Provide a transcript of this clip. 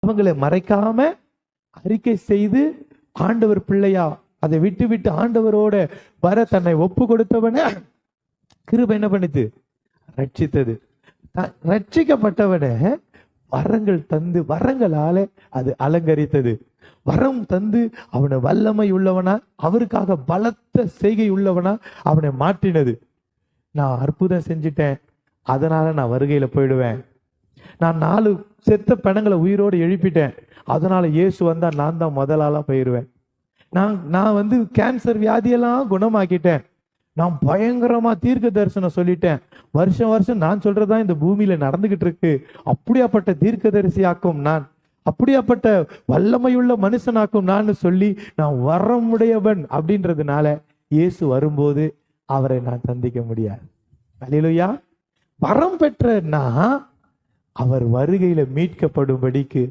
பாவங்களை மறைக்காம அறிக்கை செய்து ஆண்டவர் பிள்ளையா அதை விட்டு விட்டு ஆண்டவரோட வர தன்னை ஒப்பு கொடுத்தவன கிருபை என்ன பண்ணுது? ரட்சித்தது. ரட்சிக்கப்பட்டவன வரங்கள் தந்து வரங்களால அது அலங்கரித்தது. வரம் தந்து அவனை வல்லமை உள்ளவனா, அவருக்காக பலத்த செய்கை உள்ளவனா அவனை மாற்றினது. நான் அற்புதம் செஞ்சிட்டேன், அதனால நான் வருகையில போயிடுவேன். நான் 4 செத்த பிணங்களை உயிரோடு எழுப்பிட்டேன், அதனால இயேசு வந்தா நான் தான் முதலாளா போயிடுவேன். நான் கேன்சர் வியாதியெல்லாம் குணமாக்கிட்டேன், நான் பயங்கரமா தீர்க்க தரிசனம் சொல்லிட்டேன், வருஷம் வருஷம் நான் சொல்றதா இந்த பூமியில நடந்துகிட்டு இருக்கு, அப்படியாப்பட்ட தீர்க்கதரிசியாக்கும் நான், அப்படியாப்பட்ட வல்லமையுள்ள மனுஷனாக்கும் நான் சொல்லி நான் வரமுடையவன் அப்படின்றதுனால இயேசு வரும்போது அவரை நான் சந்திக்க முடியாது. அல்லேலூயா. வரம் பெற்றனா அவர் வருகையில மீட்கப்படும்படிக்கு